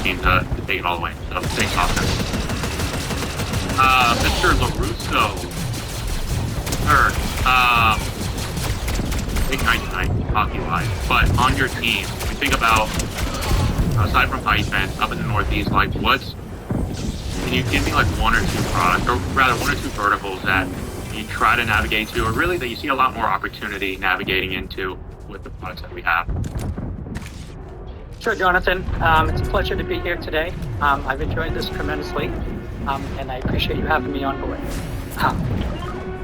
team to take it all the way. So thanks, Austin. Mr. LaRusso, third. Big night tonight, hockey-wise. But on your team, when you think about, aside from Titan, up in the Northeast, like can you give me like one or two products, or rather one or two verticals that you try to navigate to, or really that you see a lot more opportunity navigating into with the products that we have? Sure, Jonathan. It's a pleasure to be here today. I've enjoyed this tremendously, and I appreciate you having me on board.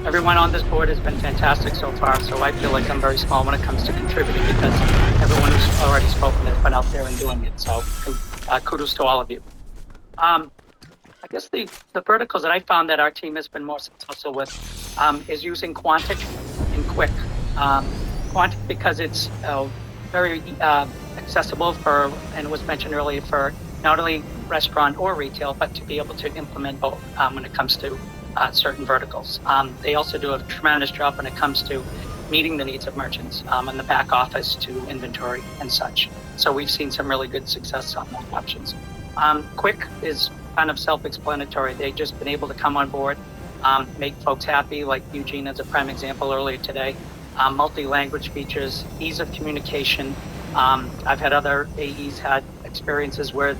Everyone on this board has been fantastic so far, so I feel like I'm very small when it comes to contributing because everyone who's already spoken has been out there and doing it. So kudos to all of you. I guess the verticals that I found that our team has been more successful with is using Quantic and Quick. Quantic because it's very accessible for, and was mentioned earlier, for not only restaurant or retail, but to be able to implement both when it comes to certain verticals. They also do a tremendous job when it comes to meeting the needs of merchants in the back office to inventory and such. So we've seen some really good success on those options. Quick is kind of self-explanatory. They've just been able to come on board, make folks happy, like Eugene as a prime example earlier today. Multi-language features, ease of communication. I've had other AEs had experiences where,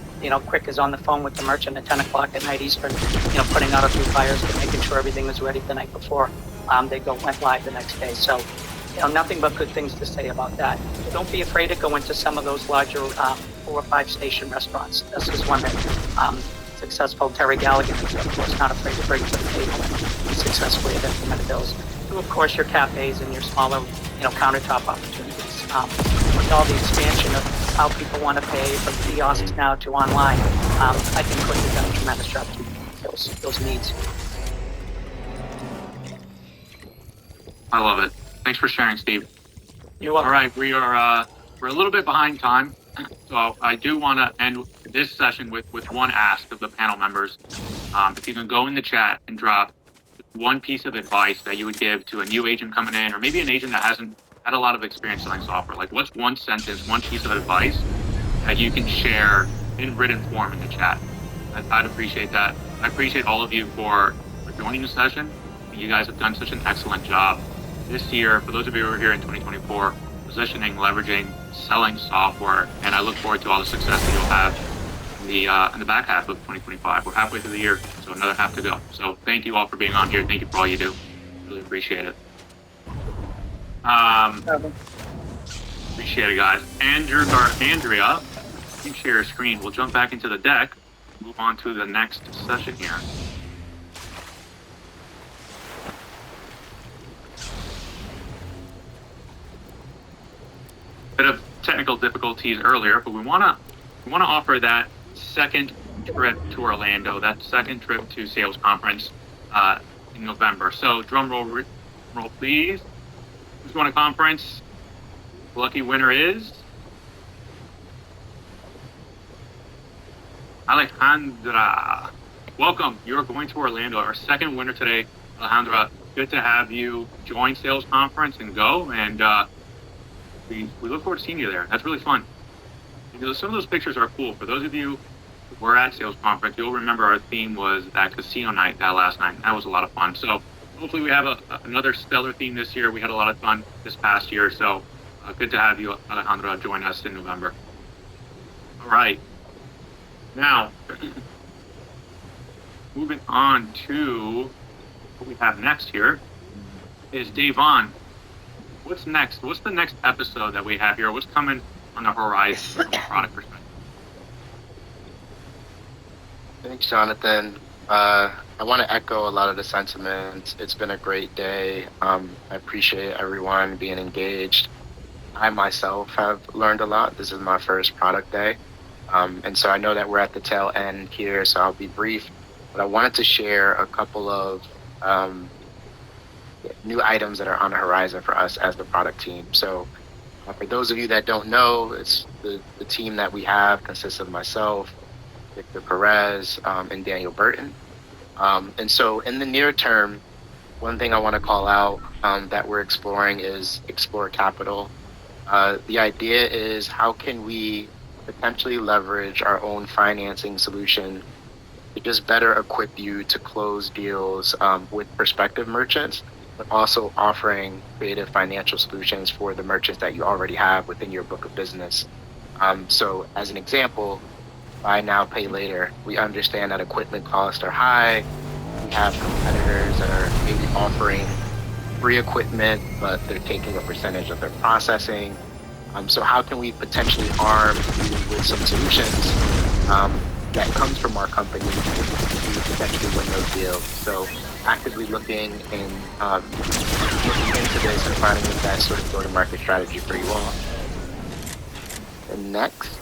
Quick is on the phone with the merchant at 10 o'clock at night Eastern, putting out a few fires, but making sure everything was ready the night before they went live the next day. So, nothing but good things to say about that. Don't be afraid to go into some of those larger 4 or 5 station restaurants. This is one that successful Terry Gallagher is, of course, not afraid to bring to the table and successfully have implemented those. And of course, your cafes and your smaller, countertop opportunities. With all the expansion of how people want to pay from kiosks now to online, I think Quick has done a tremendous job to meet those needs. I love it. Thanks for sharing, Steve. You're welcome. All right, we're a little bit behind time, so I do want to end this session with one ask of the panel members. If you can go in the chat and drop one piece of advice that you would give to a new agent coming in, or maybe an agent that hasn't had a lot of experience selling software. Like, what's one sentence, one piece of advice that you can share in written form in the chat? I'd appreciate that. I appreciate all of you for joining the session. You guys have done such an excellent job this year. For those of you who are here in 2024, positioning, leveraging, selling software, and I look forward to all the success that you'll have in the back half of 2025. We're halfway through the year, so another half to go. So thank you all for being on here. Thank you for all you do. Really appreciate it. Appreciate it, guys. Andrea, you share your screen. We'll jump back into the deck, move on to the next session here. Bit of technical difficulties earlier, but we want to offer that second trip to Orlando, that second trip to Sales Conference in November. So drum roll please. Who's going to conference? The lucky winner is Alejandra. Welcome. You're going to Orlando. Our second winner today, Alejandra. Good to have you join Sales Conference and go. And we look forward to seeing you there. That's really fun. Some of those pictures are cool. For those of you who were at Sales Conference, you'll remember our theme was that casino night, that last night. That was a lot of fun. So hopefully we have another stellar theme this year. We had a lot of fun this past year. So good to have you, Alejandra, join us in November. All right. Now, moving on to what we have next here is Davon. What's next? What's the next episode that we have here? What's coming on the horizon from a product perspective? Thanks, Jonathan. I want to echo a lot of the sentiments. It's been a great day. I appreciate everyone being engaged. I myself have learned a lot. This is my first product day. And so I know that we're at the tail end here, so I'll be brief. But I wanted to share a couple of new items that are on the horizon for us as the product team. So for those of you that don't know, it's the team that we have consists of myself, Victor Perez, and Daniel Burton. And so in the near term, one thing I want to call out that we're exploring is Explore Capital. The idea is how can we potentially leverage our own financing solution to just better equip you to close deals with prospective merchants, but also offering creative financial solutions for the merchants that you already have within your book of business. So, as an example, buy now, pay later. We understand that equipment costs are high. We have competitors that are maybe offering free equipment, but they're taking a percentage of their processing. So how can we potentially arm you with some solutions that comes from our company to potentially win those deals? So actively looking into this and finding the best sort of go-to-market strategy for you all. And next,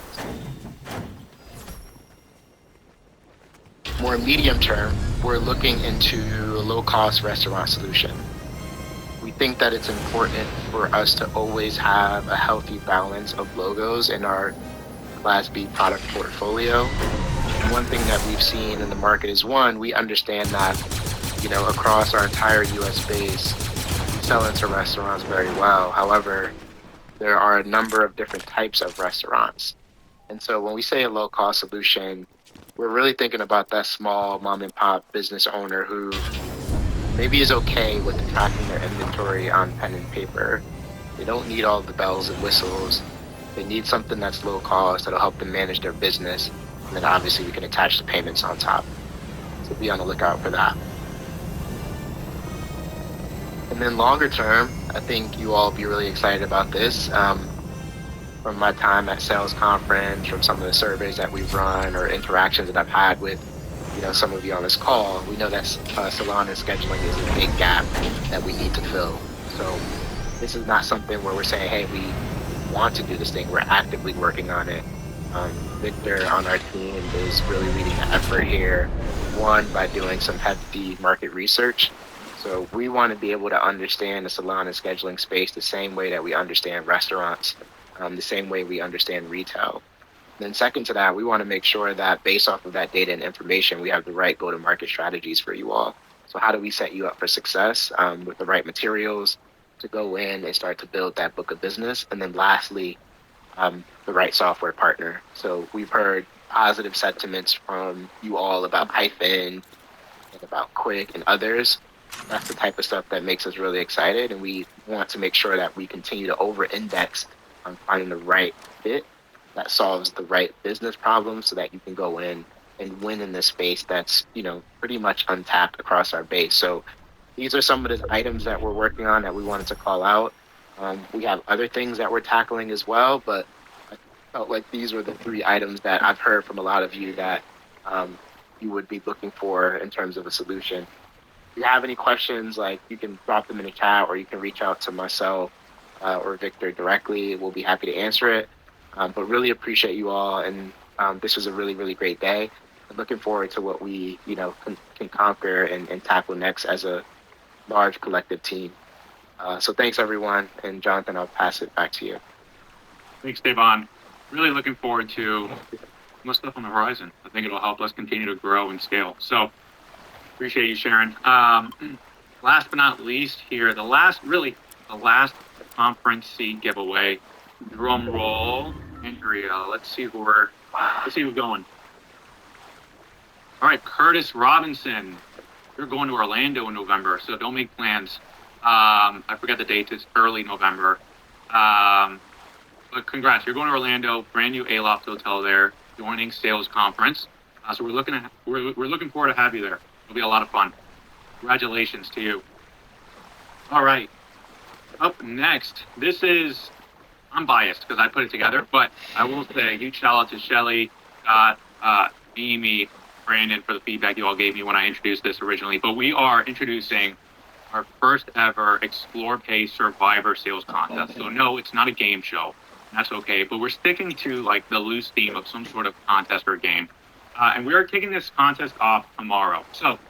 more medium term, we're looking into a low-cost restaurant solution. We think that it's important for us to always have a healthy balance of logos in our Class B product portfolio. And one thing that we've seen in the market is, one, we understand that, across our entire US base, we sell into restaurants very well. However, there are a number of different types of restaurants. And so when we say a low-cost solution, we're really thinking about that small mom and pop business owner who maybe is okay with tracking their inventory on pen and paper. They don't need all the bells and whistles. They need something that's low cost that'll help them manage their business. And then obviously we can attach the payments on top. So be on the lookout for that. And then longer term, I think you all will be really excited about this. From my time at Sales Conference, from some of the surveys that we've run or interactions that I've had with some of you on this call, we know that salon and scheduling is a big gap that we need to fill. So this is not something where we're saying, hey, we want to do this thing. We're actively working on it. Victor on our team is really leading the effort here. One, by doing some hefty market research. So we want to be able to understand the salon and scheduling space the same way that we understand restaurants, the same way we understand retail. Then second to that, we want to make sure that based off of that data and information, we have the right go-to-market strategies for you all. So how do we set you up for success with the right materials to go in and start to build that book of business? And then lastly, the right software partner. So we've heard positive sentiments from you all about Hyphen and about Quick and others. That's the type of stuff that makes us really excited. And we want to make sure that we continue to over-index on finding the right fit that solves the right business problem so that you can go in and win in this space that's, pretty much untapped across our base. So these are some of the items that we're working on that we wanted to call out. We have other things that we're tackling as well, but I felt like these were the 3 items that I've heard from a lot of you that you would be looking for in terms of a solution. If you have any questions, you can drop them in the chat or you can reach out to myself or Victor directly. We'll be happy to answer it. But really appreciate you all, and this was a really, really great day. I'm looking forward to what we, can conquer and tackle next as a large collective team. So thanks, everyone, and Jonathan, I'll pass it back to you. Thanks, Devon. Really looking forward to more stuff on the horizon. I think it'll help us continue to grow and scale. So appreciate you sharing. Last but not least here, the last conference seat giveaway. Drum roll, Andrea. Let's see who's going. All right, Curtis Robinson. You're going to Orlando in November, so don't make plans. I forget the date. It's early November. But congrats. You're going to Orlando, brand new Aloft hotel there, joining Sales Conference. So we're looking forward to have you there. It'll be a lot of fun. Congratulations to you. All right. Up next, I'm biased because I put it together, but I will say a huge shout out to Shelly, Scott, Amy, Brandon for the feedback you all gave me when I introduced this originally. But we are introducing our first ever Explore Pay Survivor Sales Contest. So no, it's not a game show. That's okay. But we're sticking to the loose theme of some sort of contest or game. And we are kicking this contest off tomorrow. So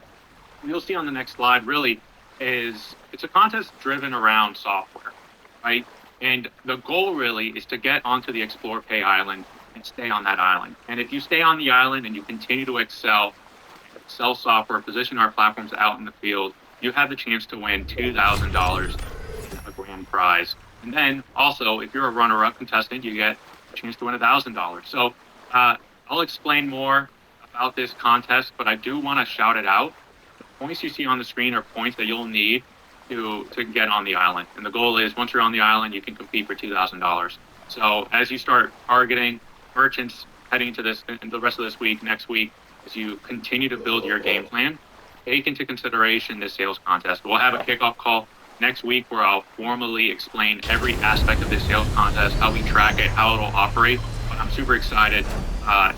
you'll see on the next slide really it's a contest driven around software, right? And the goal really is to get onto the Explore Pay Island and stay on that island. And if you stay on the island and you continue to excel, sell software, position our platforms out in the field, you have the chance to win $2,000 a grand prize. And then also, if you're a runner-up contestant, you get a chance to win $1,000. So I'll explain more about this contest, but I do want to shout it out. The points you see on the screen are points that you'll need to get on the island. And the goal is once you're on the island, you can compete for $2,000. So as you start targeting merchants heading into this, and the rest of this week, next week, as you continue to build your game plan, take into consideration this sales contest. We'll have a kickoff call next week where I'll formally explain every aspect of this sales contest, how we track it, how it'll operate. But I'm super excited.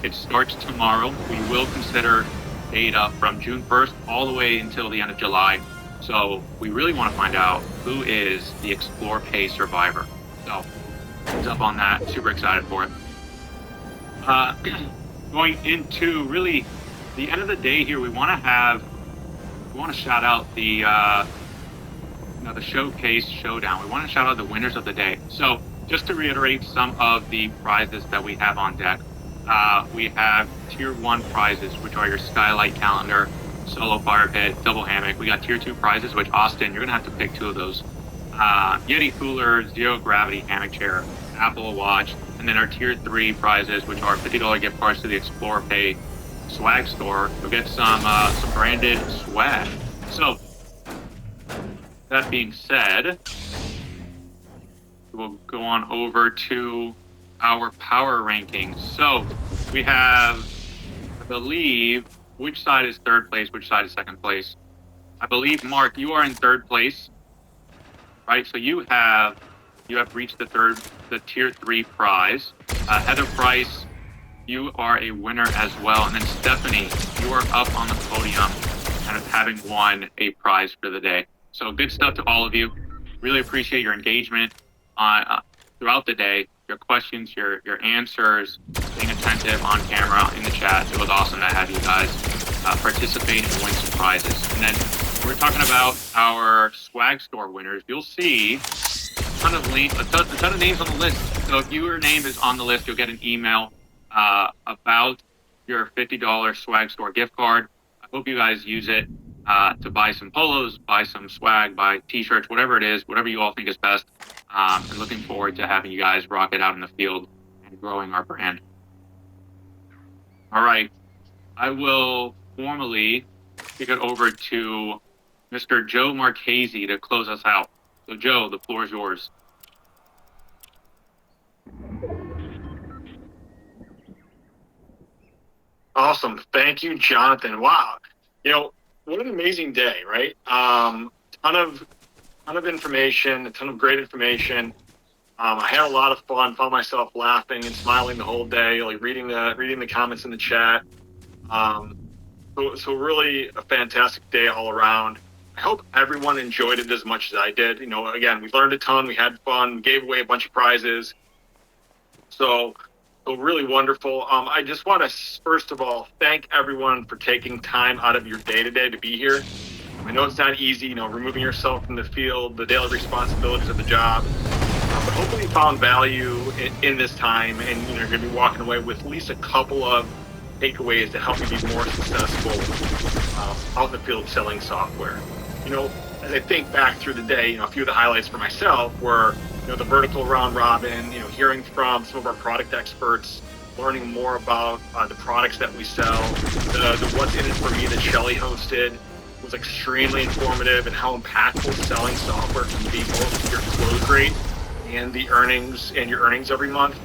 It starts tomorrow. We will consider data from June 1st all the way until the end of July. So we really want to find out who is the Explore Pay survivor. So heads up on that. Super excited for it. Going into really the end of the day here, we want to shout out the the showcase showdown. We want to shout out the winners of the day. So just to reiterate some of the prizes that we have on deck, we have tier 1 prizes, which are your skylight calendar, solo fire pit, double hammock. We got tier 2 prizes, which Austin, you're gonna have to pick 2 of those. Yeti cooler, zero gravity hammock chair, Apple Watch, and then our tier 3 prizes, which are $50 gift cards to the Explore Pay swag store. You'll get some branded swag. So that being said, we'll go on over to our power rankings. So we have, I believe, which side is third place, which side is second place. I believe, Mark, you are in third place, right? So you have reached the tier 3 prize. Heather Price, you are a winner as well. And then Stephanie, you are up on the podium and having won a prize for the day. So good stuff to all of you. Really appreciate your engagement throughout the day, your questions, your answers, being attentive on camera, in the chat. It was awesome to have you guys participate and win some prizes. And then we're talking about our swag store winners. You'll see a ton of names on the list. So if your name is on the list, you'll get an email about your $50 swag store gift card. I hope you guys use it to buy some polos, buy some swag, buy t-shirts, whatever it is, whatever you all think is best. And looking forward to having you guys rock it out in the field and growing our brand. All right, I will formally kick it over to Mr. Joe Marchese to close us out. So Joe, the floor is yours. Awesome. Thank you, Jonathan. Wow. What an amazing day, right? Ton of information, a ton of great information. I had a lot of fun, found myself laughing and smiling the whole day, like reading the comments in the chat. So really a fantastic day all around. I hope everyone enjoyed it as much as I did. Again, we learned a ton, we had fun, we gave away a bunch of prizes. So really wonderful. I just want to, first of all, thank everyone for taking time out of your day-to-day to be here. I know it's not easy, removing yourself from the field, the daily responsibilities of the job. But hopefully you found value in this time, and you're going to be walking away with at least a couple of takeaways to help you be more successful out in the field selling software. As I think back through the day, a few of the highlights for myself were the vertical round robin, hearing from some of our product experts, learning more about the products that we sell. The What's in it for me that Shelly hosted was extremely informative, and how impactful selling software can be both your close rate and your earnings every month.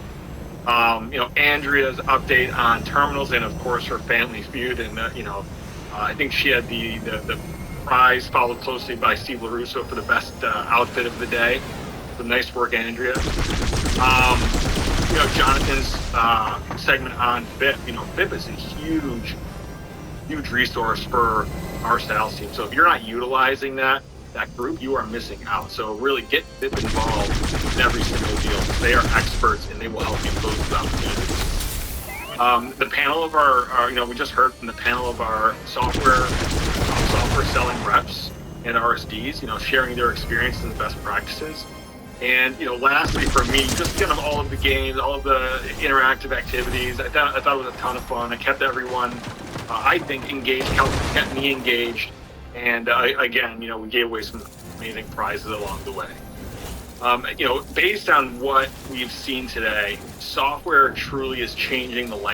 Andrea's update on terminals, and of course her Family Feud, and I think she had the prize, followed closely by Steve LaRusso for the best outfit of the day. So nice work, Andrea. Jonathan's segment on VIP. VIP is a huge resource for our sales team. So if you're not utilizing that group, you are missing out. So really get VIP involved in every single deal. They are experts, and they will help you close those opportunities. The panel of our we just heard from the panel of our software selling reps and RSDs, sharing their experiences and best practices. And lastly for me, just kind of all of the games, all of the interactive activities. I thought it was a ton of fun. I kept everyone, I think, engaged, kept me engaged. And again, we gave away some amazing prizes along the way. Based on what we've seen today, software truly is changing the